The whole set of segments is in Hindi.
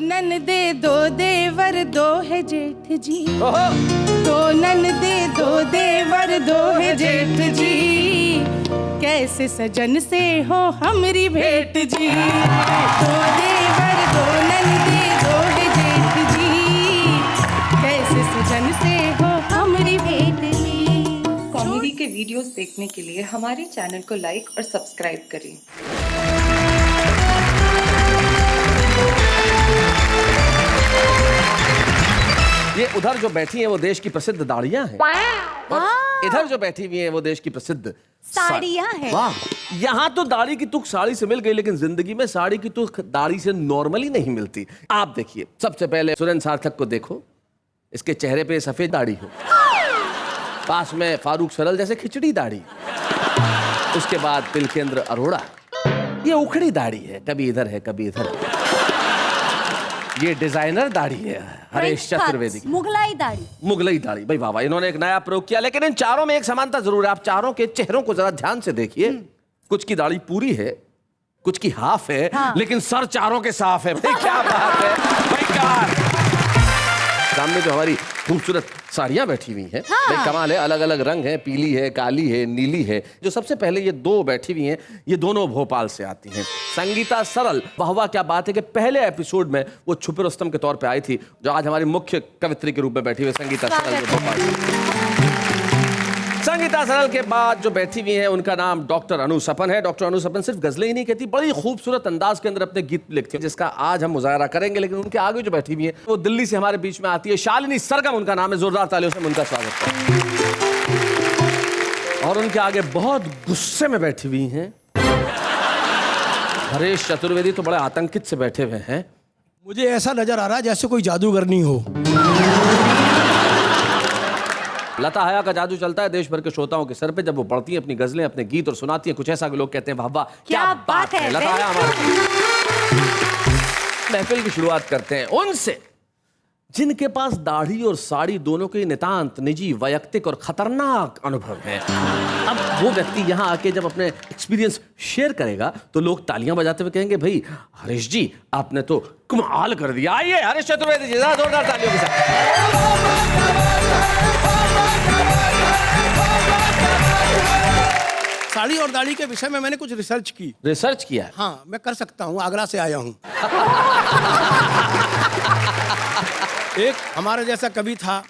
ननदे दो देवर दो है जेठ जी, दो ननदे दो देवर दो है जेठ जी, कैसे सजन से हो हमरी भेंट जी। दो देवर दो ननदे दो है जेठ जी, कैसे सजन से हो हमरी भेंट जी। कॉमेडी के वीडियोस देखने के लिए हमारे चैनल को लाइक और सब्सक्राइब करें। ये उधर जो बैठी हैं वो देश की प्रसिद्ध दाढ़ियां हैं और इधर जो बैठी हुई हैं वो देश की प्रसिद्ध साड़ियां हैं। वाह, यहाँ तो दाढ़ी की तुक साड़ी से मिल गई, लेकिन जिंदगी में साड़ी की तुक दाढ़ी से नॉर्मली नहीं मिलती। आप देखिए, सबसे पहले सुरेंद्र सार्थक को देखो, इसके चेहरे पे सफेद दाढ़ी हो, पास में फारूक सरल जैसे खिचड़ी दाढ़ी, उसके बाद तिलकेंद्र अरोड़ा, ये उखड़ी दाढ़ी है, कभी इधर है कभी इधर है। ये डिजाइनर दाढ़ी है हरीश चतुर्वेदी की, मुगलाई दाढ़ी। मुगलई दाढ़ी, भाई वाह, इन्होंने एक नया प्रयोग किया। लेकिन इन चारों में एक समानता जरूर है। आप चारों के चेहरों को जरा ध्यान से देखिए, कुछ की दाढ़ी पूरी है, कुछ की हाफ है, हाँ। लेकिन सर चारों के साफ है। भाई क्या बात है, भाई क्या। सामने जो हमारी खूबसूरत साड़ियां बैठी हुई हैं, हाँ। भाई कमाल है, अलग अलग रंग है, पीली है, काली है, नीली है। जो सबसे पहले ये दो बैठी हुई हैं, ये दोनों भोपाल से आती हैं। संगीता सरल, वाह क्या बात है कि पहले एपिसोड में वो छुपे रुस्तम के तौर पे आई थी, जो आज हमारी मुख्य कवित्री के रूप में बैठी हुई संगीता सरल जो भोपाल से। संगीता सरल के बाद जो बैठी हुई हैं उनका नाम डॉक्टर अनु सपन है। डॉक्टर अनु सपन सिर्फ गजलें ही नहीं कहती, बड़ी खूबसूरत अंदाज के अंदर अपने गीत लिखती हैं, जिसका आज हम मुजाहरा करेंगे। लेकिन उनके आगे जो बैठी हुई है वो दिल्ली से हमारे बीच में आती है, शालिनी सरगम उनका नाम है। जोरदार तालियों से उनका स्वागत करें। और उनके आगे बहुत गुस्से में बैठी हुई हैं हरीश चतुर्वेदी, तो बड़े आतंकित से बैठे हुए हैं। मुझे ऐसा नजर आ रहा है जैसे कोई जादूगरनी हो। लता हया का जादू चलता है देश भर के श्रोताओं के सर पे जब वो पढ़ती हैं अपनी गजलें, अपने गीत और सुनाती हैं कुछ ऐसा कि लोग कहते हैं वाह वाह क्या बात है। लता हया हमारे महफिल की शुरुआत करते हैं उनसे जिनके पास दाढ़ी और साड़ी दोनों के नितांत निजी, वैयक्तिक और खतरनाक अनुभव हैं। अब वो व्यक्ति यहाँ आके जब अपने एक्सपीरियंस शेयर करेगा तो लोग तालियां बजाते हुए कहेंगे भाई हरीश जी आपने तो कमाल कर दिया। आइए हरीश चतुर्वेदी जी, जोरदार तालियों के साथ। साड़ी और दाढ़ी के विषय में मैंने कुछ रिसर्च की। रिसर्च किया है? हाँ, मैं कर सकता हूँ, आगरा से आया हूँ। एक हमारे जैसा कवि था,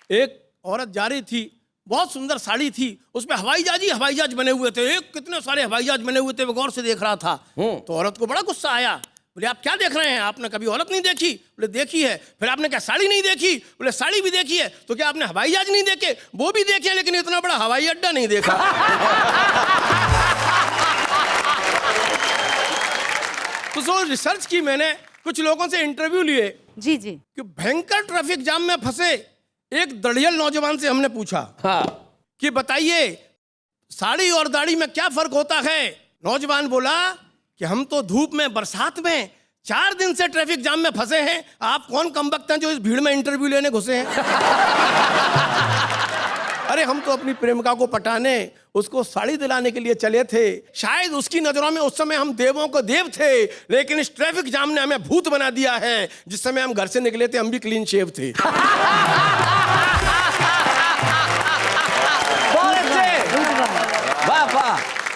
एक औरत जा रही थी, बहुत सुंदर साड़ी थी, उसमें हवाई जहाज बने हुए थे, एक कितने सारे हवाई जहाज बने हुए थे, वो गौर से देख रहा था। तो औरत को बड़ा गुस्सा आया, बोले आप क्या देख रहे हैं, आपने कभी औरत नहीं देखी? बोले देखी है। फिर आपने क्या साड़ी नहीं देखी? बोले साड़ी भी देखी है। तो क्या आपने हवाई जहाज नहीं देखे? वो भी देखे, लेकिन इतना बड़ा हवाई अड्डा नहीं देखा। तो सो रिसर्च की मैंने, कुछ लोगों से इंटरव्यू लिए जी जी, कि भयंकर ट्रैफिक जाम में फंसे एक दड़ियल नौजवान से हमने पूछा कि बताइए साड़ी और दाढ़ी में क्या फर्क होता है। नौजवान बोला कि हम तो धूप में, बरसात में 4 दिन से ट्रैफिक जाम में फंसे हैं, आप कौन कमबख्त हैं जो इस भीड़ में इंटरव्यू लेने घुसे हैं। अरे हम तो अपनी प्रेमिका को पटाने, उसको साड़ी दिलाने के लिए चले थे। शायद उसकी नजरों में उस समय हम देवों को देव थे, लेकिन इस ट्रैफिक जाम ने हमें भूत बना दिया है। जिस समय हम घर से निकले थे हम भी क्लीन शेव थे।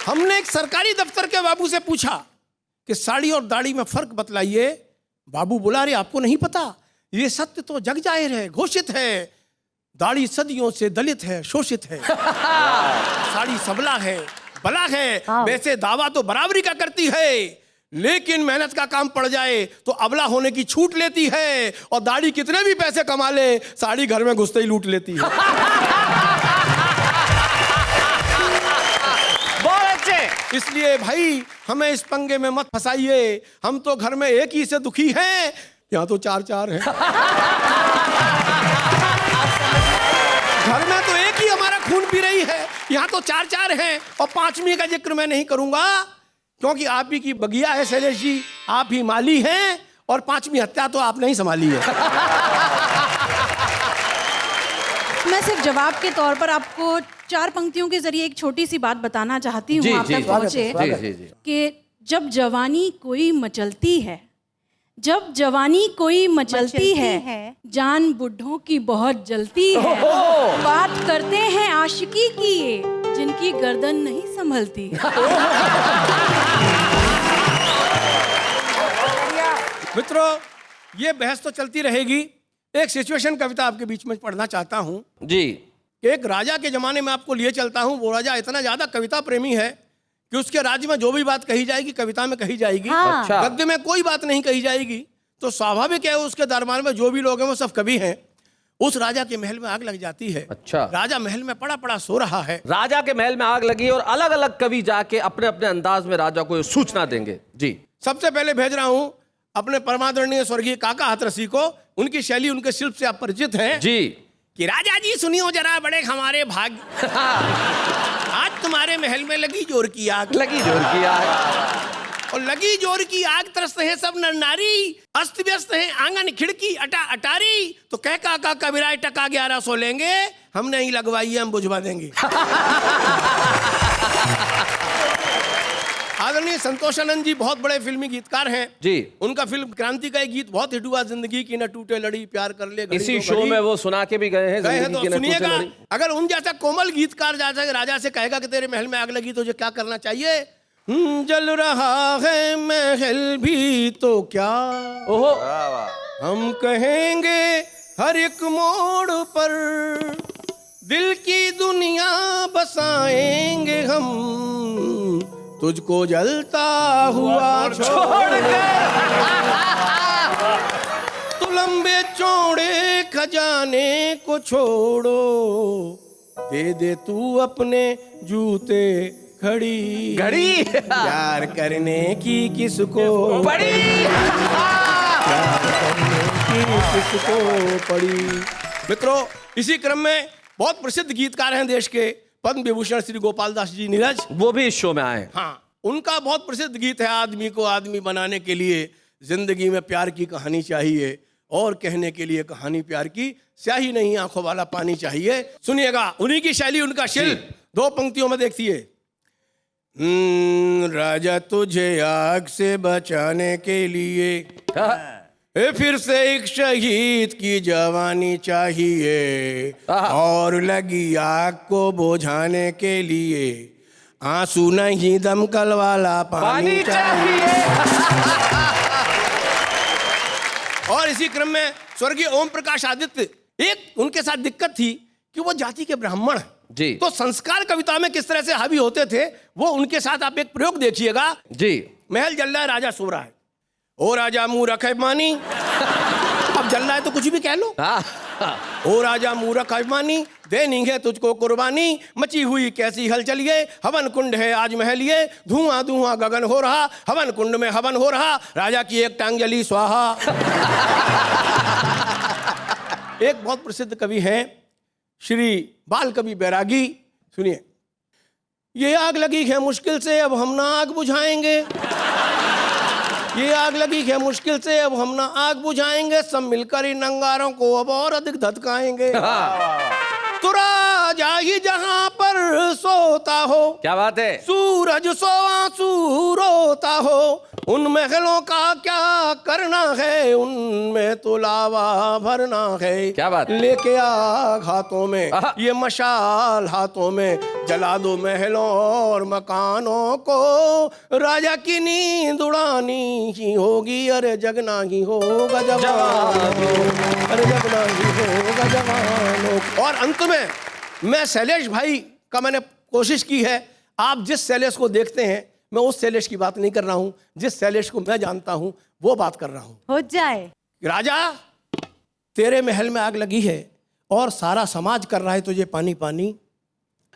हमने एक सरकारी दफ्तर के बाबू से पूछा कि साड़ी और दाढ़ी में फर्क बतलाइए। बाबू बोला अरे आपको नहीं पता, ये सत्य तो जग जाहिर है, घोषित है। दाढ़ी सदियों से दलित है, शोषित है। साड़ी सबला है, बला है। वैसे दावा तो बराबरी का करती है, लेकिन मेहनत का काम पड़ जाए तो अबला होने की छूट लेती है। और दाढ़ी कितने भी पैसे कमा ले, साड़ी घर में घुसते ही लूट लेती है। इसलिए भाई हमें इस पंगे में मत फंसाइए। हम तो घर में एक ही से दुखी हैं, यहाँ तो 4-4 हैं। घर में तो एक ही हमारा खून पी रही है, यहाँ तो 4-4 हैं। और 5वीं का जिक्र मैं नहीं करूंगा क्योंकि आप ही की बगिया है शैलेश जी, आप ही माली हैं, और 5वीं हत्या तो आपने ही संभाली है। मैं सिर्फ जवाब के तौर पर आपको 4 पंक्तियों के जरिए एक छोटी सी बात बताना चाहती हूँ, आप तक पहुँचे कि जब जवानी कोई मचलती है, जब जवानी कोई मचलती है, जान बुढ़ों की बहुत जलती है। बात करते हैं आशिकी की ये, जिनकी गर्दन नहीं संभलती। मित्रों, ये बहस तो चलती रहेगी। एक सिचुएशन कविता आपके बीच में पढ़ना चाहता हूँ। जी। एक राजा के जमाने में आपको लिए चलता हूँ। वो राजा इतना ज्यादा कविता प्रेमी है कि उसके राज्य में जो भी बात कही जाएगी कविता में कही जाएगी। हाँ। अच्छा। गद्य में कोई बात नहीं कही जाएगी। तो स्वाभाविक है उसके दरबार में जो भी लोग हैं वो सब कवि हैं। उस राजा के महल में आग लग जाती है। अच्छा। राजा महल में पड़ा पड़ा सो रहा है। राजा के महल में आग लगी और अलग अलग कवि जाके अपने अपने अंदाज में राजा को ये सूचना देंगे। जी। सबसे पहले भेज रहा हूं अपने परमादरणीय स्वर्गीय काका हाथरसी को। उनकी शैली, उनके शिल्प से आप परिचित हैं जी। कि राजा जी सुनियो जरा बड़े हमारे भाग्य, आज तुम्हारे महल में लगी जोर की आग। लगी जोर की आग। और लगी जोर की आग, त्रस्त है सब नर नारी, अस्त व्यस्त है आंगन खिड़की अटा अटारी। तो कह काका कबीरा टका 1100 लेंगे, हम नहीं लगवाई है, हम बुझवा देंगे। आदरणीय संतोषानंद जी बहुत बड़े फिल्मी गीतकार हैं जी। उनका फिल्म क्रांति का एक गीत बहुत हिट हुआ, जिंदगी की न टूटे लड़ी, प्यार कर ले घड़ी इसी तो शो घड़ी। में वो सुना के भी गए हैं। गए हैं जिंदगी तो की न टूटे सुनिएगा। लड़ी। अगर उन जैसा कोमल गीतकार जैसा राजा से कहेगा कि तेरे महल में आग लगी तो तुझे क्या करना चाहिए? जल रहा है महल भी तो क्या, ओहो। हम कहेंगे हर एक मोड़ पर, दिल की दुनिया बसाएंगे हम, तुझको जलता हुआ छोड़कर। तू लंबे चौड़े खजाने को छोड़ो, दे दे तू अपने जूते घड़ी घड़ी। प्यार करने की किसको बड़ी। प्यार करने की किसको पड़ी। मित्रों, इसी क्रम में बहुत प्रसिद्ध गीतकार हैं देश के, पद्म विभूषण श्री गोपाल दास जी नीरज, वो भी इस शो में आए। हाँ, उनका बहुत प्रसिद्ध गीत है, आदमी को आदमी बनाने के लिए जिंदगी में प्यार की कहानी चाहिए, और कहने के लिए कहानी प्यार की स्याही नहीं आंखों वाला पानी चाहिए। सुनिएगा, उन्हीं की शैली, उनका शिल्प। 2 पंक्तियों में देखिए। राजा तुझे आग से बचाने के लिए फिर से एक शहीद की जवानी चाहिए, और लगी आग को बुझाने के लिए आंसू नहीं दमकल वाला पानी चाहिए। और इसी क्रम में स्वर्गीय ओम प्रकाश आदित्य, एक उनके साथ दिक्कत थी कि वो जाति के ब्राह्मण जी। तो संस्कार कविता में किस तरह से हावी होते थे, वो उनके साथ आप एक प्रयोग देखिएगा। जी। महल जल रहा है, राजा सो रहा है। ओ राजा मूरख अभिमानी, अब जल रहा है तो कुछ भी कह लो। ओ राजा मूरख अभिमानी, देनी है तुझको कुर्बानी, मची हुई कैसी हलचल ये, हवन कुंड है आज महल ये, धुआं धुआं गगन हो रहा, हवन कुंड में हवन हो रहा, राजा की एक टांग जली स्वाहा। एक बहुत प्रसिद्ध कवि हैं श्री बाल कवि बैरागी, सुनिए। ये आग लगी है मुश्किल से, अब हम ना आग बुझाएंगे, ये आग लगी है मुश्किल से, अब हम ना आग बुझाएंगे, सब मिलकर इन अंगारों को अब और अधिक धधकाएंगे। तो राजा ही जहां पर सोता हो, क्या बात है, सूरज सोआ रोता हो, उन महलों का क्या करना है, उनमें तो लावा भरना है। क्या बात, लेके आग हाथों में, ये मशाल हाथों में, जला दो महलों और मकानों को, राजा की नींद उड़ानी ही होगी, अरे जगना ही होगा जवानों, अरे जगना ही होगा जवानों। और अंत में मैं शैलेश भाई का मैंने कोशिश की है, आप जिस शैलेश को देखते हैं मैं उस शैलेश की बात नहीं कर रहा हूं, जिस शैलेश को मैं जानता हूं वो बात कर रहा हूं। हो जाए। राजा, तेरे महल में आग लगी है और सारा समाज कर रहा है तुझे पानी पानी,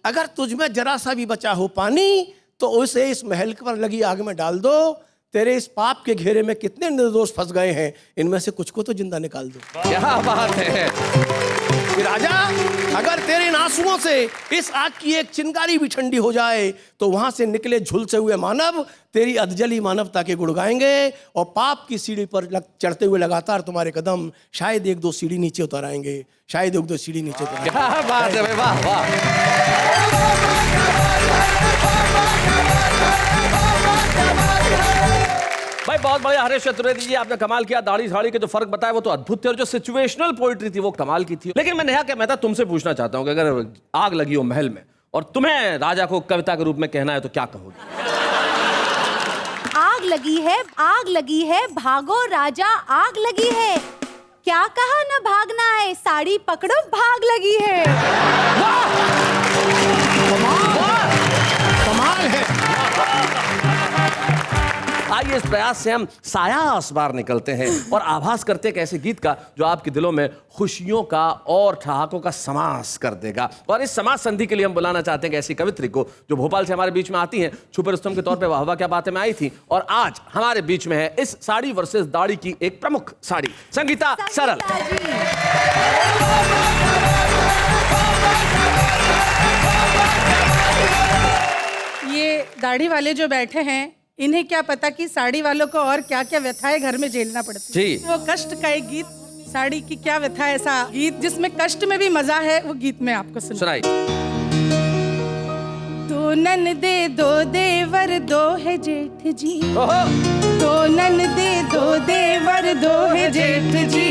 अगर तुझ में जरा सा भी बचा हो पानी तो उसे इस महल पर लगी आग में डाल दो। तेरे इस पाप के घेरे में कितने निर्दोष फंस गए हैं, इनमें से कुछ को तो जिंदा निकाल दो। क्या बात है। राजा, अगर तेरे इन आंसुओं से इस आग की एक चिंगारी भी ठंडी हो जाए तो वहां से निकले झुलसे हुए मानव तेरी अधजली मानवता के गुण गाएंगे, और पाप की सीढ़ी पर चढ़ते हुए लगातार तुम्हारे कदम शायद 1-2 सीढ़ी नीचे उतर आएंगे, शायद 1-2 सीढ़ी नीचे उतर आएंगे। क्या बात है, वाह वाह। भाई बहुत बढ़िया हरीश चतुर्वेदी जी, आपने कमाल किया। दाढ़ी झाड़ी के जो फर्क बताया वो तो अद्भुत थे, और जो सिचुएशनल पोइट्री थी वो कमाल की थी। लेकिन मैं नेहा के मेहता तुमसे पूछना चाहता हूँ कि अगर आग लगी हो महल में और तुम्हें राजा को कविता के रूप में कहना है तो क्या कहोगे? आग लगी है, भागो राजा, आग लगी है। क्या कहा न भागना है, साड़ी पकड़ो, भाग लगी है। कमाल है। आइए इस प्रयास से हम सायास बार निकलते हैं और आभास करते हैं ऐसे गीत का जो आपके दिलों में खुशियों का और ठहाकों का समास कर देगा। और इस समास संधि के लिए हम बुलाना चाहते हैं ऐसी कवित्री को जो भोपाल से हमारे बीच में आती हैं, छुपे रुस्तम के तौर पे वाह वाह क्या बातें में आई थी, और आज हमारे बीच में है इस साड़ी वर्सेस दाढ़ी की एक प्रमुख साड़ी, संगीता सरल। ये दाढ़ी वाले जो बैठे हैं, इन्हें क्या पता कि साड़ी वालों को और क्या क्या व्यथाएं घर में झेलना पड़ती है। जी। वो कष्ट का एक गीत, साड़ी की क्या व्यथा, ऐसा गीत जिसमें कष्ट में भी मजा है, वो गीत में आपको सुनाई। दो ननदे दो देवर दो है जेठ जी, दो ननदे दो देवर दो है जेठ जी,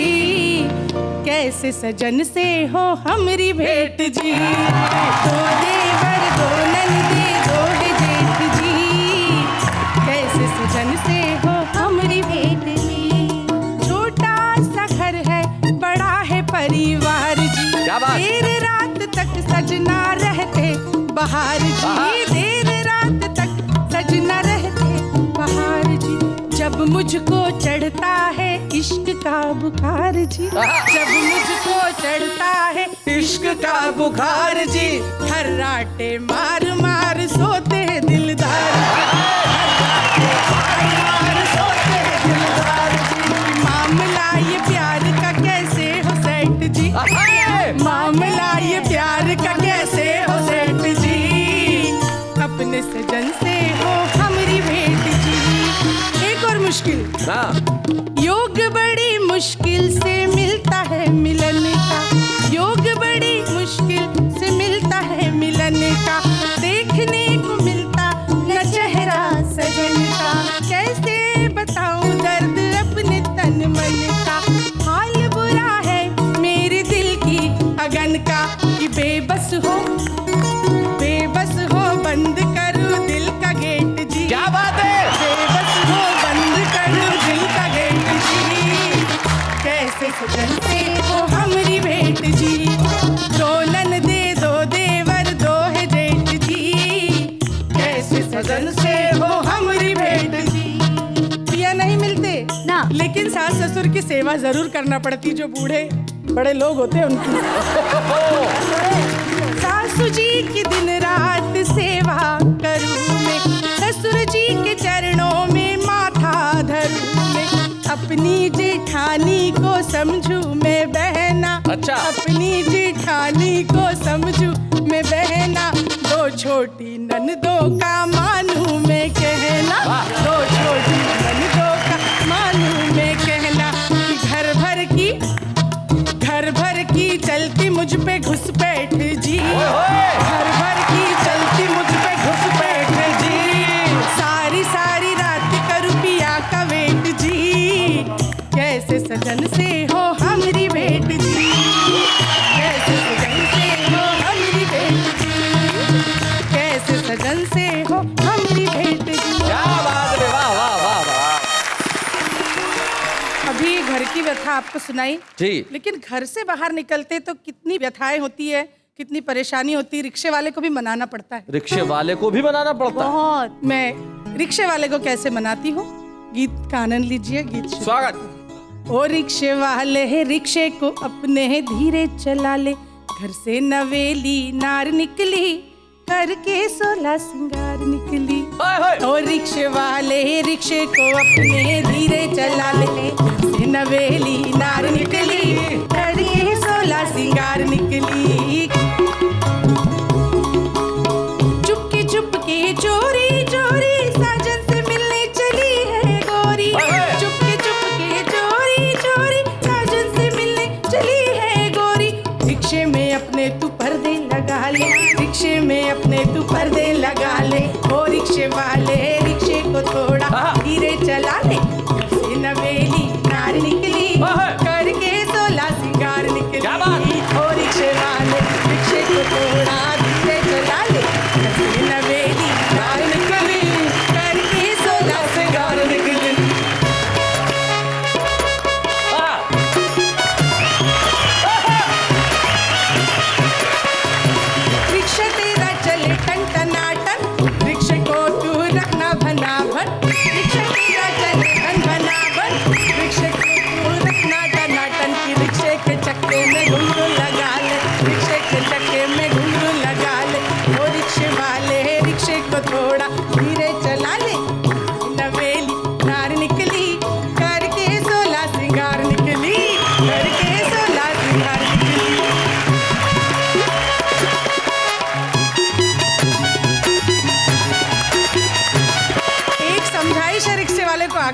कैसे सजन से हो हमरी भेंट जी। दो देवर दो ननदे दो है जेठ जी, कैसे सजन से हो हमरी भेंट जी। छोटा सा घर है, बड़ा है परिवार जी, क्या बात? देर रात तक सजना रहते बहार जी, देर रात तक सजना रहते बहार जी। जब मुझको चढ़ता है इश्क का बुखार जी, जब मुझको चढ़ता है इश्क का बुखार जी, हर राटे मार मार सोते हैं दिलदार जी, मार मार सोते हैं दिलदार जी। मामला ये प्यार का कैसे हो सेठ जी, मामला ये प्यार का कैसे हो सेठ जी, अपने सजन से हो हमरी भेंट जी। एक और मुश्किल, योग बड़ी मुश्किल से मिलता है मिलन का, योग बड़ी मुश्किल से मिलता है मिलन का, देखने को मिलता न चेहरा सजन का, कैसे बताऊं दर्द अपने तन मन का, हाल बुरा है मेरे दिल की अगन का, कि बेबस हो बंद करो दिल का गेट जी। क्या बात है? बेबस हो बंद करो दिल का गेट जी, कैसे सजन से हो हमरी भेंट जी। दो ननदे दो देवर दो है जेठ जी, कैसे सजन से हो हमरी भेंट जी। पिया नहीं मिलते ना, लेकिन सास ससुर की सेवा जरूर करना पड़ती, जो बूढ़े बड़े लोग होते हैं उनकी। सासू जी की दिन रात सेवा करूं मैं, ससुर जी के चरणों में माथा धरूं मैं, अपनी जेठानी को समझूं मैं बहना, अच्छा। अपनी जेठानी को समझूं मैं बहना, दो छोटी ननदों का मानूं मैं कहना, दो छोटी ननदों का मानूं मैं कहना, कि घर भर की चलती मुझ पे घुसपैठ जी, घर भर की चलती मुझ पे घुसपैठ जी, सारी सारी रात करूं पिया का वेट जी, कैसे सजन से हो हमरी भेंट जी, कैसे सजन से हो हमरी भेंट जी, कैसे सजन से हो हमरी भेंट जी। क्या बात है, वाह वाह वाह वाह। अभी घर की व्यथा आपको सुनाई जी। लेकिन घर से बाहर निकलते तो कितनी व्यथाएं होती है, कितनी परेशानी होती है, रिक्शे वाले को भी मनाना पड़ता है। रिक्शे वाले को भी बनाना पड़ता है। बहुत। मैं रिक्शे वाले को कैसे मनाती हूँ, गीत का आनंद लीजिए। गीत स्वागत। ओ रिक्शे वाले है, रिक्शे को अपने है धीरे चला ले, घर से नवेली नार निकली, करके 16 सिंगार निकली। ओ रिक्शे वाले रिक्शे को अपने धीरे चला ले, घर से नवेली नार निकली, करके 16 सिंगार निकली। चुपके चुपके चोरी चोरी साजन से मिलने चली है गोरी, चुपके चुपके चोरी चोरी साजन से मिलने चली है गोरी, रिक्शे में अपने तू पर्दे लगा ले, रिक्शे में अपने तू पर्दे लगा ले, ओ रिक्शे वाले रिक्शे को थोड़ा धीरे चला ले,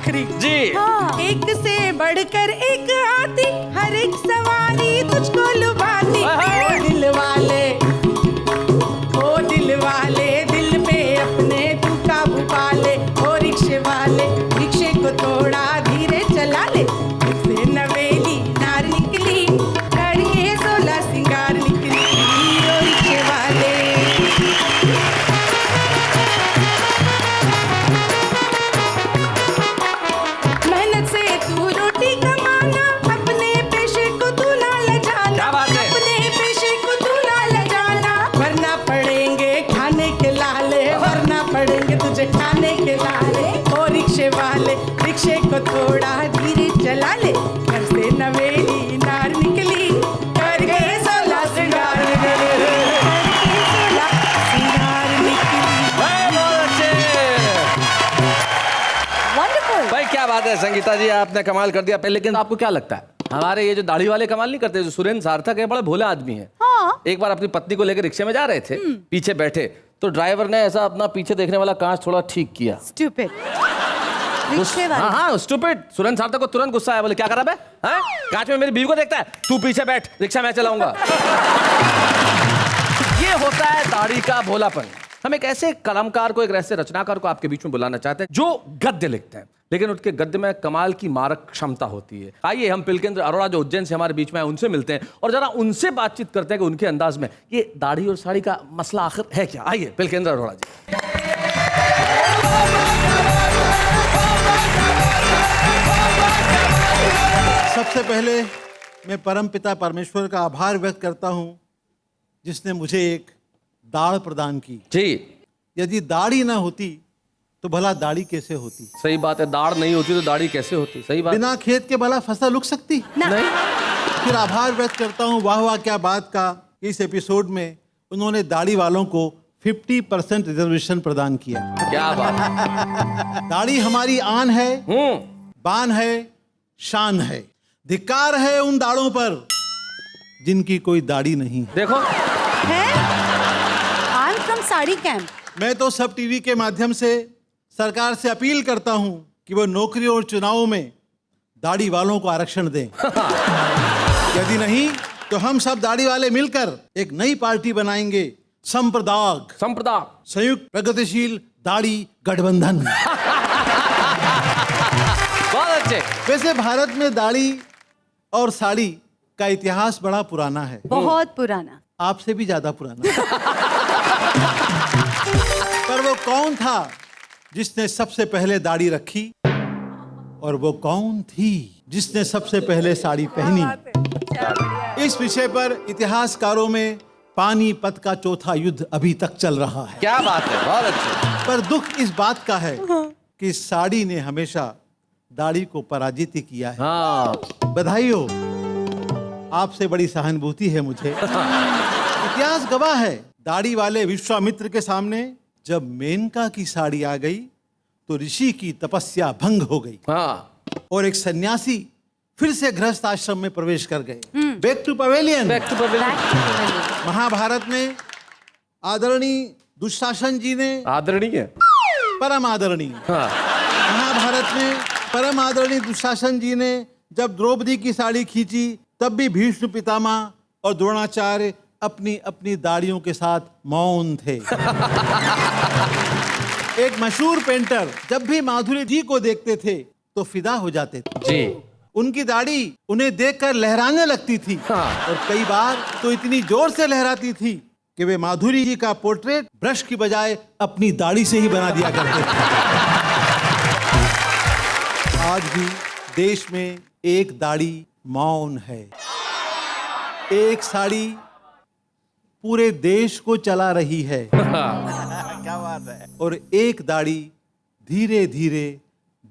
आखिरी जी। एक से बढ़कर एक आती, हर एक सवारी तुझको लुभाती। ओ दिल वाले, ओ दिल वाले, दिल पे अपने तू काबू पा ले। ओ रिक्शे वाले, रिक्शे को थोड़ा धीरे चला ले। से नवेली नार निकली, करिए 16 सिंगार निकली। ओ रिक्शे वाले, मेहनत से तू रोटी कमाना, अपने पेशे को तू ना लजाना। क्या बात है? अपने पेशे को तू ना लजाना, वरना पड़ेंगे खाने के लाले, वरना पड़ेंगे तुझे खाने के लाले। ओ रिक्शे वाले, रिक्शे को थोड़ा धीरे चला ले। घर से नवेली नार निकली, करके 16 सिंगार निकली। करके 16 सिंगार निकली। बहुत अच्छे। वंडरफुल। भाई क्या बात है संगीता जी, आपने कमाल कर दिया। लेकिन आपको क्या लगता है, हमारे ये जो दाढ़ी वाले कमाल नहीं करते? जो सुरेंद्र सार्थक है, बड़ा भोला आदमी है। हाँ। एक बार अपनी पत्नी को लेकर रिक्शे में जा रहे थे, पीछे बैठे, तो ड्राइवर ने ऐसा अपना पीछे देखने वाला कांच थोड़ा ठीक किया। स्टूपिड। रिक्शे वाले। हाँ, स्टूपिड। सुरेंद्र सार्थक को तुरंत गुस्सा आया, बोले क्या करा बे? हैं? कांच में मेरी बीवी को देखता है, तू पीछे बैठ, रिक्शा मैं चलाऊंगा। ये होता है दाढ़ी का भोलापन। हम एक ऐसे कलाकार को, एक ऐसे रचनाकार को आपके बीच में बुलाना चाहते हैं जो गद्य लिखते हैं, लेकिन उनके गद्य में कमाल की मारक क्षमता होती है। आइए हम पिलकेंद्र अरोड़ा जो उज्जैन से हमारे बीच में आए, उनसे मिलते हैं और जरा उनसे बातचीत करते हैं कि उनके अंदाज में ये दाढ़ी और साड़ी का मसला आखिर है क्या। आइए पिलकेंद्र अरोड़ा जी। सबसे पहले मैं परमपिता परमेश्वर का आभार व्यक्त करता हूं, जिसने मुझे एक दाढ़ प्रदान की। जी यदि दाढ़ी ना होती तो भला दाढ़ी कैसे होती? सही बात है, दाढ़ नहीं होती तो दाढ़ी कैसे होती? सही बात। बिना खेत के भला फसल उग सकती? नहीं। फिर आभार व्यक्त करता हूं, वाह वाह क्या बात का, इस एपिसोड में उन्होंने दाढ़ी वालों को 50% रिजर्वेशन प्रदान किया। क्या बात। दाढ़ी हमारी आन है, बान है, शान है। धिक्कार है उन दाढ़ों पर जिनकी कोई दाढ़ी नहीं है। देखो है? I am from sari camp. मैं तो सब टीवी के माध्यम से सरकार से अपील करता हूं कि वो नौकरी और चुनावों में दाढ़ी वालों को आरक्षण दें। यदि नहीं तो हम सब दाढ़ी वाले मिलकर एक नई पार्टी बनाएंगे, संप्रदाय संयुक्त प्रगतिशील दाढ़ी गठबंधन। बहुत अच्छे। वैसे भारत में दाढ़ी और साड़ी का इतिहास बड़ा पुराना है, बहुत पुराना, आपसे भी ज्यादा पुराना। पर वो कौन था जिसने सबसे पहले दाढ़ी रखी, और वो कौन थी जिसने सबसे पहले साड़ी पहनी? इस विषय पर इतिहासकारों में पानीपत का चौथा युद्ध अभी तक चल रहा है। क्या बात है, बहुत अच्छे। पर दुख इस बात का है कि साड़ी ने हमेशा दाढ़ी को पराजित किया है। हाँ। बधाई हो, आपसे बड़ी सहानुभूति है मुझे। इतिहास गवाह है, दाढ़ी वाले विश्वामित्र के सामने जब मेनका की साड़ी आ गई तो ऋषि की तपस्या भंग हो गई। हाँ। और एक सन्यासी फिर से गृहस्थ आश्रम में प्रवेश कर गए। Back to pavilion. महाभारत में आदरणीय दुशासन जी ने, आदरणीय, परम आदरणीय, हाँ। महाभारत में परम आदरणीय दुशासन जी ने जब द्रौपदी की साड़ी खींची, तब भी भीष्म पितामह और द्रोणाचार्य अपनी अपनी दाढ़ियों के साथ मौन थे। एक मशहूर पेंटर जब भी माधुरी जी को देखते थे तो फिदा हो जाते थे। जी। उनकी दाढ़ी उन्हें देखकर लहराने लगती थी। हाँ। और कई बार तो इतनी जोर से लहराती थी कि वे माधुरी जी का पोर्ट्रेट ब्रश की बजाय अपनी दाढ़ी से ही बना दिया करते थे। आज भी देश में एक दाढ़ी मौन है। एक साड़ी पूरे देश को चला रही है। क्या बात है। और एक दाढ़ी धीरे धीरे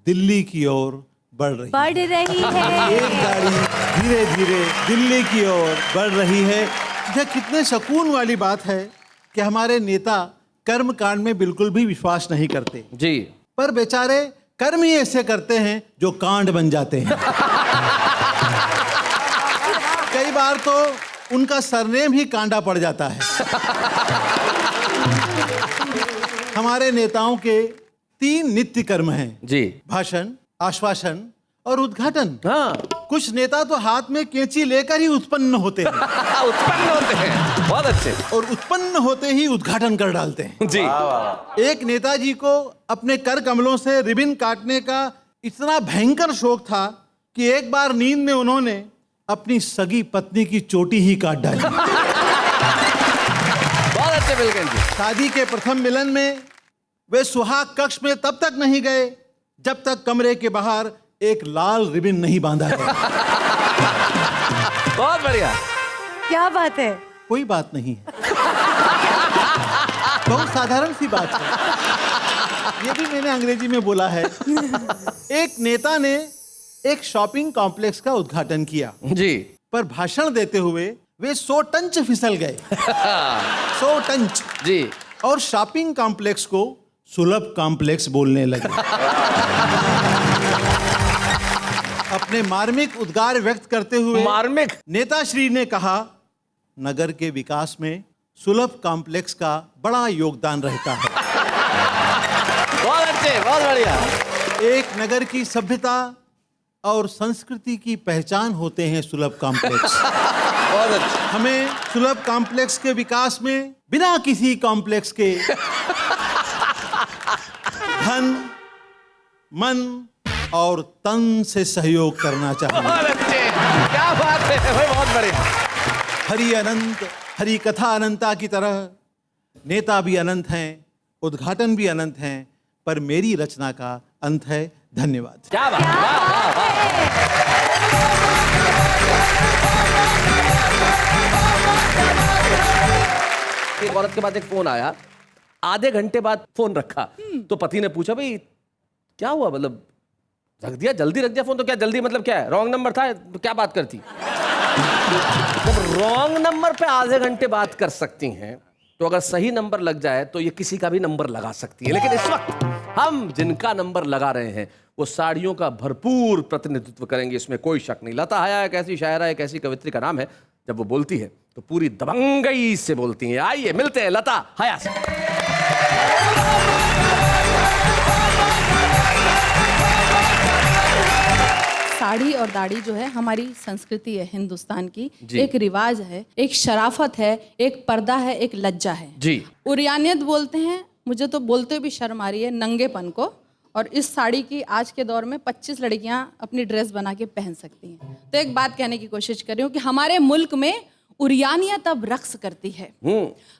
दिल्ली की ओर बढ़ रही है। एक दाढ़ी धीरे धीरे दिल्ली की ओर बढ़ रही है। यह कितने सुकून वाली बात है कि हमारे नेता कर्म कांड में बिल्कुल भी विश्वास नहीं करते जी, पर बेचारे कर्म ही ऐसे करते हैं जो कांड बन जाते हैं। कई बार तो उनका सरनेम ही कांडा पड़ जाता है। हमारे नेताओं के 3 नित्य कर्म हैं जी। भाषण, आश्वासन और उद्घाटन। हाँ कुछ नेता तो हाथ में कैंची लेकर ही उत्पन्न होते हैं उत्पन्न होते हैं, बहुत अच्छे और उत्पन्न होते ही उद्घाटन कर डालते हैं। जी। एक नेताजी को अपने कर कमलों से रिबन काटने का इतना भयंकर शौक था कि एक बार नींद में उन्होंने अपनी सगी पत्नी की चोटी ही काट डाली। बहुत अच्छे बिल्कुल जी। शादी के प्रथम मिलन में वे सुहाग कक्ष में तब तक नहीं गए जब तक कमरे के बाहर एक लाल रिबन नहीं बांधा गया। बहुत बढ़िया। क्या बात है। कोई बात नहीं है, बहुत साधारण सी बात है। ये भी मैंने अंग्रेजी में बोला है। एक नेता ने एक शॉपिंग कॉम्प्लेक्स का उद्घाटन किया जी। पर भाषण देते हुए वे 100 टंच फिसल गए। 100 टंच जी। और शॉपिंग कॉम्प्लेक्स को सुलभ कॉम्प्लेक्स बोलने लगे। अपने मार्मिक उद्गार व्यक्त करते हुए मार्मिक नेता श्री ने कहा, नगर के विकास में सुलभ कॉम्प्लेक्स का बड़ा योगदान रहता है। बहुत अच्छे, बहुत बढ़िया। एक नगर की सभ्यता और संस्कृति की पहचान होते हैं सुलभ कॉम्प्लेक्स। बहुत अच्छे। हमें सुलभ कॉम्प्लेक्स के विकास में बिना किसी कॉम्प्लेक्स के धन, मन और तन से सहयोग करना चाहिए। बहुत अच्छे, क्या बात है भाई, बहुत बढ़िया। हरि अनंत, हरि कथा अनंता की तरह नेता भी अनंत हैं, उद्घाटन भी अनंत हैं, पर मेरी रचना का अंत है। धन्यवाद। क्या बात, वाह वाह वाह। एक औरत के बाद एक फोन आया, आधे घंटे बाद फोन रखा तो पति ने पूछा, भाई क्या हुआ, मतलब रख दिया, जल्दी रख दिया फोन, तो क्या जल्दी मतलब क्या है, रॉन्ग नंबर था तो क्या बात करती। जब रॉन्ग नंबर पे आधे घंटे बात कर सकती हैं तो अगर सही नंबर लग जाए तो ये किसी का भी नंबर लगा सकती है। लेकिन इस वक्त हम जिनका नंबर लगा रहे हैं वो साड़ियों का भरपूर प्रतिनिधित्व करेंगे, इसमें कोई शक नहीं। लता हया एक ऐसी शायरा, एक ऐसी कवित्री का नाम है, जब वो बोलती है तो पूरी दबंगई से बोलती हैं। आइए मिलते हैं लता हया से। साड़ी और दाढ़ी जो है हमारी संस्कृति है हिंदुस्तान की, जी। एक रिवाज है, एक शराफत है, एक पर्दा है, एक लज्जा है जी। उरियानियत बोलते हैं, मुझे तो बोलते हुए भी शर्म आ रही है, नंगेपन को। और इस साड़ी की आज के दौर में 25 लड़कियां अपनी ड्रेस बना के पहन सकती हैं। तो एक बात कहने की कोशिश कर रही हूँ कि हमारे मुल्क में उरियानियत अब रक्स करती है।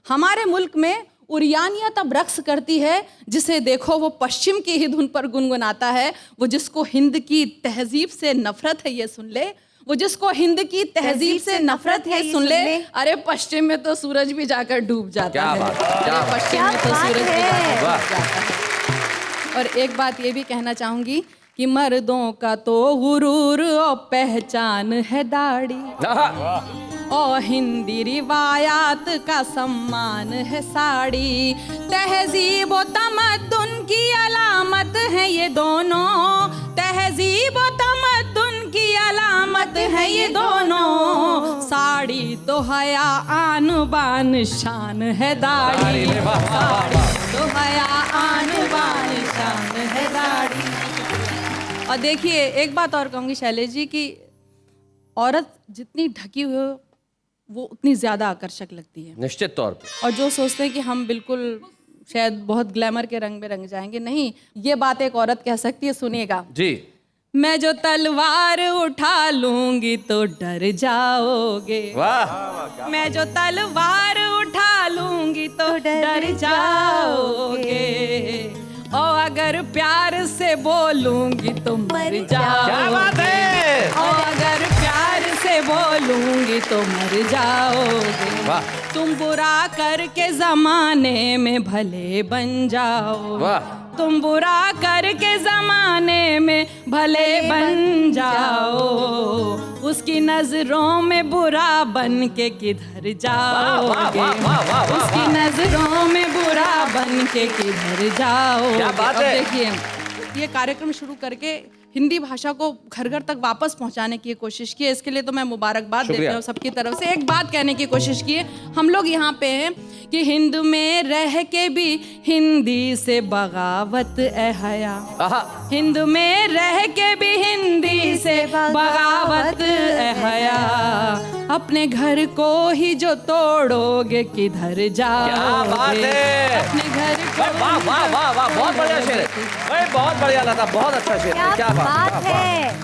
हमारे मुल्क में उरियानियत अब रक्स करती है, जिसे देखो वो पश्चिम की ही धुन पर गुनगुनाता है। वो जिसको हिंद की तहजीब से नफरत है ये सुन ले, वो जिसको हिंद की तहजीब से नफरत है सुन ले। अरे पश्चिम में तो सूरज भी जाकर डूब जाता क्या है। बात, क्या अरे पश्चिम में तो बात सूरज भी है। जाकर वाह। डूब जाता है। और एक बात ये भी कहना चाहूंगी कि मर्दों का तो गुरूर और पहचान है दाढ़ी, और हिंदी रिवायात का सम्मान है साड़ी। तहजीब व तमद्दुन की अलामत है ये दोनों, तहजीब व तमद्दुन की अलामत है ये दोनों। साड़ी तो हया आन बान शान है दाढ़ी, साड़ी तो हया आन बान शान है दाढ़ी। और देखिए एक बात और कहूँगी शैलेश जी कि औरत जितनी ढकी हुई हो वो उतनी ज़्यादा आकर्षक लगती है। निश्चित तौर पे। और जो सोचते हैं कि हम बिल्कुल शायद बहुत ग्लैमर के रंग में रंग जाएंगे, नहीं, ये बात एक औरत कह सकती है। सुनिएगा जी। मैं जो तलवार उठा लूंगी तो डर जाओगे, वाह। मैं जो तलवार उठा लूंगी तो डर जाओगे, और अगर प्यार से बोलूंगी तो मर जाओगे। क्या बात है। और अगर प्यार से बोलूंगी तो मर जाओगे। वाह। तुम बुरा करके जमाने में भले बन जाओ, वाह। तुम बुरा करके जमाने में भले बन जाओ, उसकी नजरों में बुरा बन के किधर जाओगे, उसकी नजरों में बुरा बन के किधर जाओगे। क्या बात अब है। देखिए ये कार्यक्रम शुरू करके हिंदी भाषा को घर घर तक वापस पहुंचाने की कोशिश की है, इसके लिए तो मैं मुबारकबाद देती हूँ सबकी तरफ से। एक बात कहने की कोशिश की है, हम लोग यहाँ पे हैं कि हिंद में रह के भी हिंदी से बगावत ए हया। आहा, हिंद में रह के भी हिंदी से बगावत ए हया। अपने घर को ही जो तोड़ोगे किधर जाओगे। क्या बात है, अपने घर को वाह वाह वाह वाह, बहुत बढ़िया शेर है भाई, बहुत बढ़िया लगा, बहुत अच्छा शेर है, क्या बात है।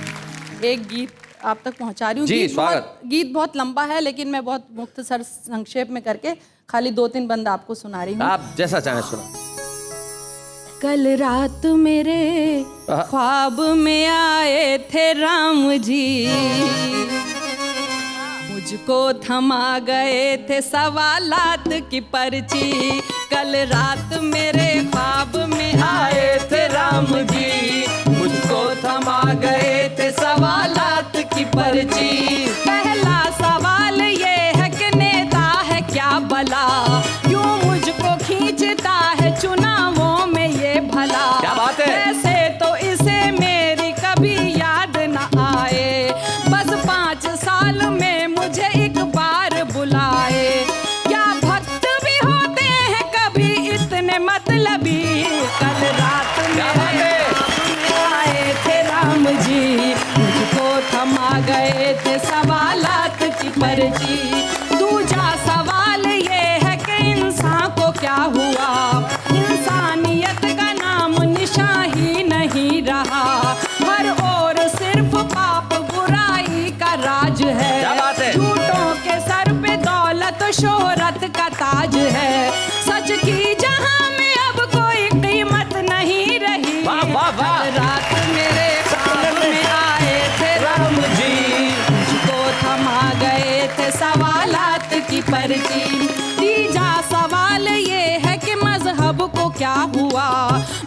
एक गीत आप तक पहुंचा रही हूँ। जी, स्वागत। गीत बहुत लंबा है, लेकिन मैं बहुत मुख्तसर संक्षेप में करके खाली 2-3 बंद आपको सुना रही हूँ। आप जैसा चाहें सुना। कल रात मेरे ख्वाब में आए थे राम जी, मुझको थमा गए थे सवालात की पर्ची। कल रात मेरे ख्वाब में आए थे राम जी, मुझको थमा गए थे सवालात की पर्ची। पहला सवाल ये है कि नेता है क्या भला, क्यों मुझको खींचता है चुनावों में ये भला। क्या बात है। वैसे तो इसे मेरी कभी याद न आए, बस 5 साल में मुझे एक बार बुलाए। क्या भक्त भी होते हैं कभी इतने मतलबी। कल रात मेरे आए थे राम जी, मुझको थमा गए थे सवालात की पर्ची। दूसरा सवाल ये है कि इंसान को क्या हुआ, इंसानियत का नाम निशान ही नहीं रहा। हर ओर सिर्फ पाप बुराई का राज है। क्या बात है। झूठों के सर पे दौलत शोहरत का ताज है। सच की जहां में अब कोई कीमत नहीं रही। वाह वाह वाह। कल रात मेरे ख्वाब में आए थे राम जी, मुझको थमा गए थे सवालात की पर्ची। तीजा सवाल ये है कि मजहब को क्या हुआ,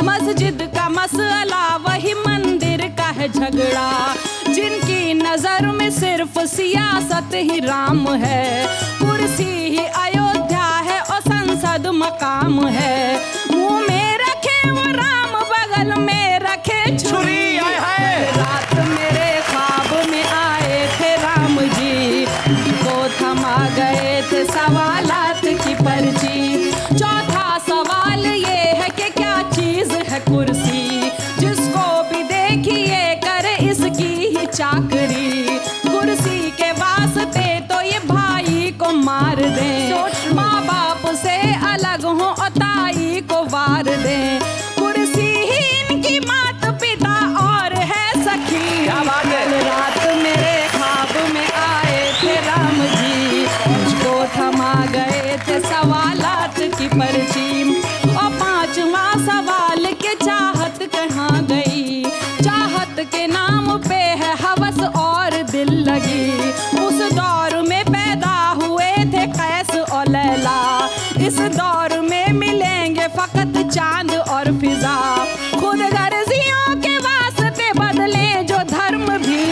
मस्जिद का मसला वही मंदिर का है झगड़ा। जिनकी नजर में सिर्फ सियासत ही राम है, कुर्सी ही अयोध्या है और संसद मकाम है। मुंह में रखे वो राम, बगल में रखे छुरी। रात मेरे ख्वाब में आए थे राम जी, को थमा गए थे सवालात की पर्ची। चौथा सवाल ये है कि क्या चीज है कुर्सी, जिसको भी देखिए करे इसकी ही चाकरी। कुर्सी के वास्ते तो ये भाई को मार दें, माँ बाप से अलग हो और ताई को वार दें। कुर्सी ही इनकी माता पिता और है सखी। क्या बात है। कल रात मेरे ख्वाब में आए थे राम जी, मुझको थमा गए थे सवालात की पर्ची। और 5वां सवाल के चाहत कहाँ गई, चाहत के नाम पे है हवस और दिल लगी। उस दौर में पैदा हुए थे कैस और लैला, इस दौर में मिलेंगे फकत चांद और फिजा। खुद गर्जियों के वास्ते बदले जो धर्म भी।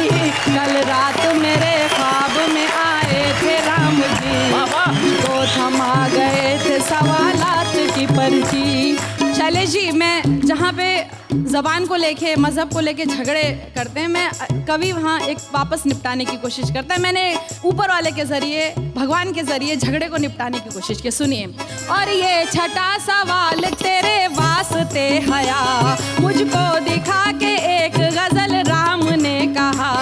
कल रात मेरे ख्वाब में आए थे राम जी, को थमा गए थे सवालात की पर्ची। शैलेश जी, मैं जहाँ पे ज़बान को लेके मज़हब को लेके झगड़े करते हैं, मैं कवि वहाँ एक वापस निपटाने की कोशिश करता है। मैंने ऊपर वाले के ज़रिए, भगवान के ज़रिए झगड़े को निपटाने की कोशिश की, सुनिए। और ये छठा सवाल तेरे वास्ते हया, मुझको दिखा के एक गज़ल राम ने कहा।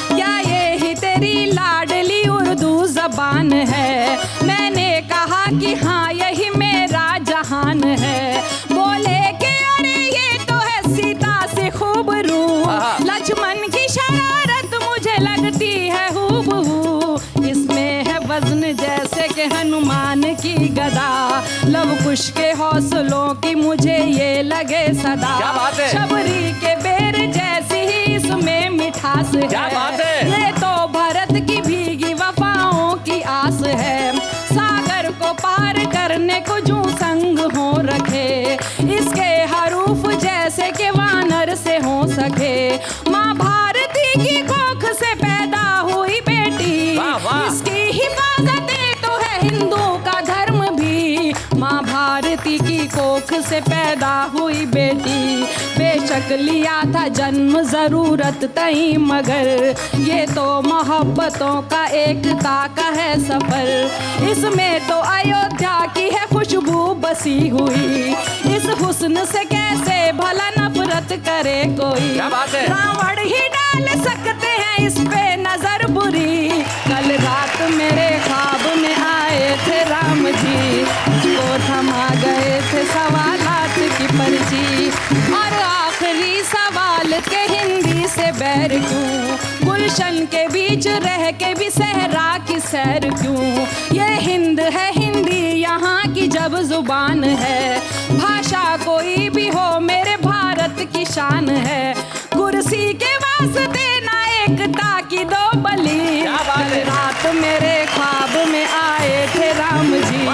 क्या ये ही तेरी लाडली उर्दू ज़बान है। मैंने कहा कि हाँ यही मेरा जहान है। बोले कि अरे ये तो है सीता से खूब रू, लक्ष्मण की शरारत मुझे लगती है हूबहू। इसमें है वजन जैसे कि हनुमान की गदा, लव कुश के हौसलों की मुझे ये लगे सदा। क्या बात है। शबरी के बेर जैसी ही इसमें मिठास है। क्या बात है। ये तो भरत की भीगी वफाओं की आस है। सागर को पार करने को जो संग हो रखे, इसके हरूफ जैसे कि वानर से हो सके। माँ भारती की कोख से पैदा हुई बेटी, वाह, वाह। इसकी हिफाजत तो है हिंदू का धर्म भी। माँ भारती की कोख से पैदा हुई बेटी, बेशक बेशक लिया था जन्म जरूरत तई, मगर ये तो मोहब्बतों का एकता का है सफर। इसमें तो अयोध्या की है खुशबू बसी हुई, इस हुस्न से कैसे भला नफरत करे कोई। क्या बात है? रावण ही डाल सकते हैं इस पे नजर बुरी। कल रात मेरे ख्वाब में आए थे राम जी, उसको थमा गए थे सवालात की पर्ची। और आखिरी सवाल के हिंदी से बैर क्यों, गुलशन के बीच रह के भी सहरा की सैर क्यों। ये हिंद है हिंदी यहाँ की जब जुबान है, भाषा कोई भी हो मेरे भारत की शान है। कुर्सी के वास्ते ना एकता की दो बलि, कल रात मेरे ख्वाब में आए थे राम जी,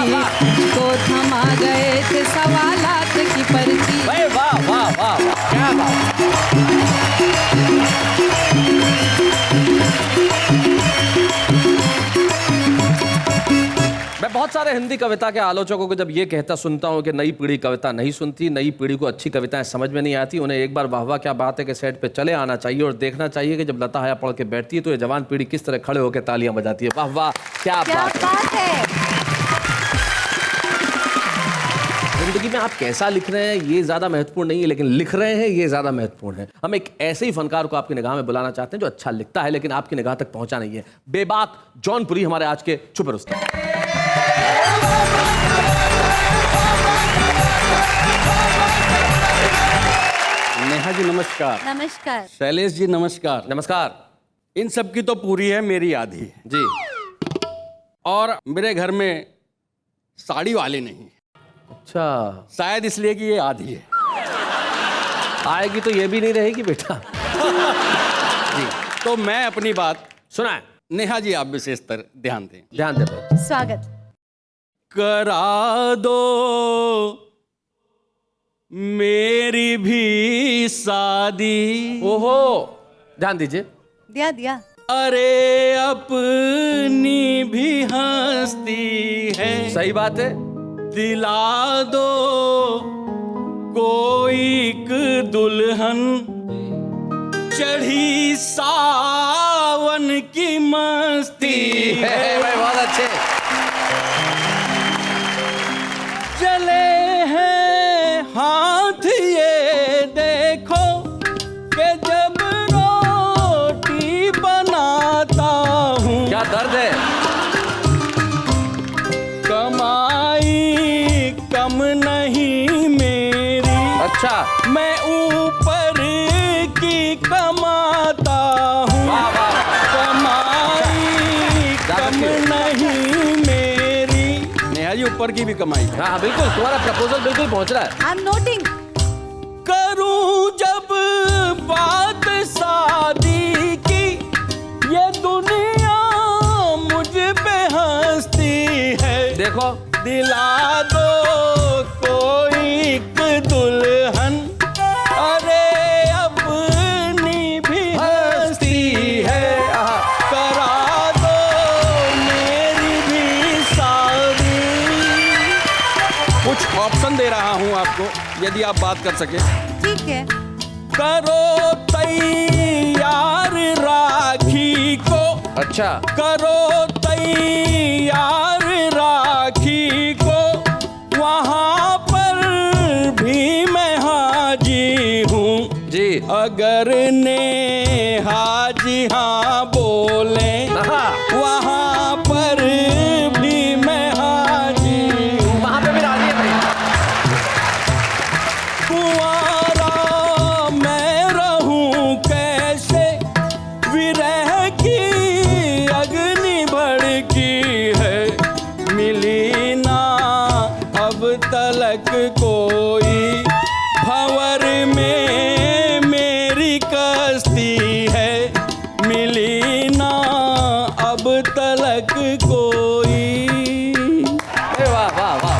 को थमा गए थे सवालात की पर्ची। वाह वाह वाह वाह, क्या बात। मैं बहुत सारे हिंदी कविता के आलोचकों को जब ये कहता सुनता हूँ कि नई पीढ़ी कविता नहीं सुनती, नई पीढ़ी को अच्छी कविताएं समझ में नहीं आती, उन्हें एक बार वाह वाह क्या बात है के सेट पे चले आना चाहिए और देखना चाहिए कि जब लता हया पढ़ के बैठती है तो ये जवान पीढ़ी किस तरह खड़े होकर तालियां बजाती है। वाह वाह क्या बात है। जिंदगी में आप कैसा लिख रहे हैं ये ज्यादा महत्वपूर्ण नहीं है, लेकिन लिख रहे हैं ये ज्यादा महत्वपूर्ण है। हम एक ऐसे ही फनकार को आपकी निगाह में बुलाना चाहते हैं जो अच्छा लिखता है लेकिन आपकी निगाह तक पहुंचा नहीं है। बेबाक जौनपुरी हमारे आज के छुपे रुस्तम। नेहा जी नमस्कार। नमस्कार। शैलेश जी नमस्कार। नमस्कार। इन सब की तो पूरी है, मेरी आधी है जी। और मेरे घर में साड़ी वाले नहीं, अच्छा, शायद इसलिए कि ये आधी है। आएगी तो ये भी नहीं रहेगी बेटा। जी, तो मैं अपनी बात सुनाए। नेहा जी आप विशेषतर ध्यान दें। ध्यान दे भाई। स्वागत। करा दो मेरी भी शादी। ओहो, ध्यान दीजिए। दिया दिया। अरे अपनी भी हस्ती है। सही बात है। दिला दो कोई एक दुल्हन, चढ़ी सावन की मस्ती है। भाई बहुत अच्छे। चले हैं हाथ ये देखो कि जब रोटी बनाता हूँ, क्या दर्द है। कमाई कम नहीं मेरी, अच्छा, मैं ऊपर की कमाता हूँ। वाह वाह। कमाई कम नहीं मेरी। नेहा जी ऊपर की भी कमाई है। हाँ बिल्कुल, तुम्हारा प्रपोजल बिल्कुल पहुंच रहा है। I am noting. करूं जब बात शादी की, ये दुनिया मुझ पे हंसती है। देखो, दिला दो कोई एक दुल्हन, अरे अपनी भी हंसती है। करा दो मेरी भी शादी। कुछ ऑप्शन दे रहा हूं आपको, यदि आप बात कर सके। ठीक है। करो तैयार राखी को, अच्छा, करो तैयार राखी को, वहाँ पर भी मैं हाजी हूँ जी। अगर नेहा जी हाँ बोले, वहाँ पर भी मैं हाजी हूँ। वहां पे भी राजी है भाई। कुंवारा मैं रहूं कैसे, विरह की अग्नि भड़की है। मिली ना अब तलक कोई, भंवर में मेरी कश्ती है। मिली ना अब तलक कोई। वाह वाह वाह।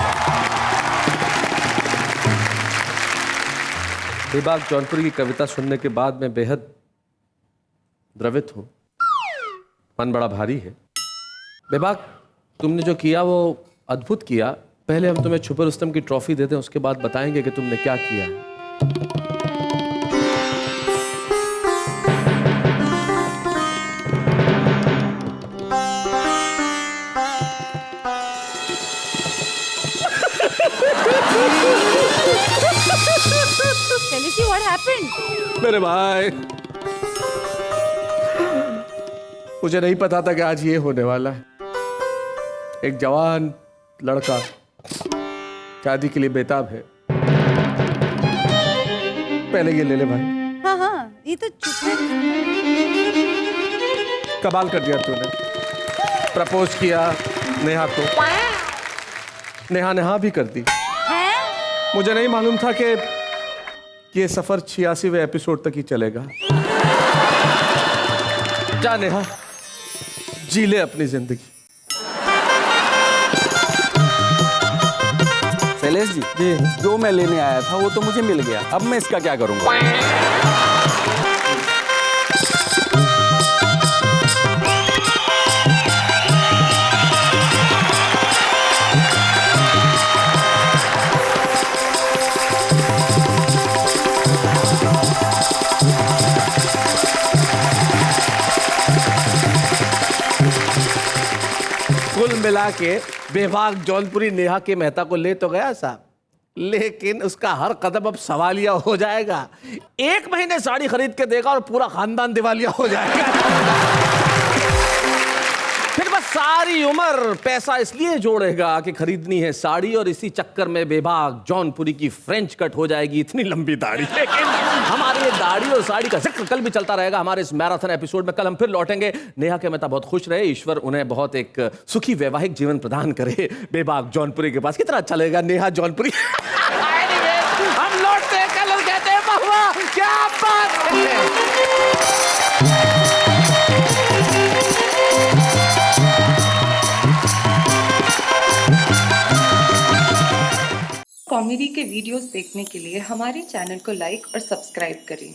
बेबाक जौनपुरी की कविता सुनने के बाद मैं बेहद द्रवित हूँ, मन बड़ा भारी है। बेबाक तुमने जो किया वो अद्भुत किया। पहले हम तुम्हें छुपे रुस्तम की ट्रॉफी देते हैं, उसके बाद बताएंगे कि तुमने क्या किया है। Shailesh ji, what happened? मेरे भाई, मुझे नहीं पता था कि आज ये होने वाला है। एक जवान लड़का शादी के लिए बेताब है। पहले ये ले ले भाई। हाँ हाँ, ये तो चुप है। कमाल कर दिया तूने। प्रपोज किया नेहा को, नेहा ने हाँ भी कर दी। हैं? मुझे नहीं मालूम था कि ये सफर 86वें एपिसोड तक ही चलेगा। जा नेहा, जी ले अपनी जिंदगी। शैलेश जी, जो मैं लेने आया था वो तो मुझे मिल गया, अब मैं इसका क्या करूंगा? कुल मिला के बेबाक जौनपुरी नेहा के मेहता को ले तो गया साहब, लेकिन उसका हर कदम अब सवालिया हो जाएगा। 1 महीने साड़ी खरीद के देगा और पूरा खानदान दिवालिया हो जाएगा। फिर बस सारी उम्र पैसा इसलिए जोड़ेगा कि खरीदनी है साड़ी, और इसी चक्कर में बेबाक जौनपुरी की फ्रेंच कट हो जाएगी इतनी लंबी दाढ़ी। लेकिन हमारी ये दाढ़ी और साड़ी का जिक्र कल भी चलता रहेगा हमारे इस मैराथन एपिसोड में। कल हम फिर लौटेंगे। नेहा के मेहता बहुत खुश रहे, ईश्वर उन्हें बहुत एक सुखी वैवाहिक जीवन प्रदान करे बेबाक जौनपुरी के पास। कितना अच्छा लगेगा नेहा जौनपुरी। हम लौटते हैं कल और कहते हैं बहुआ क्या बात है। कॉमेडी के वीडियोस देखने के लिए हमारे चैनल को लाइक और सब्सक्राइब करें।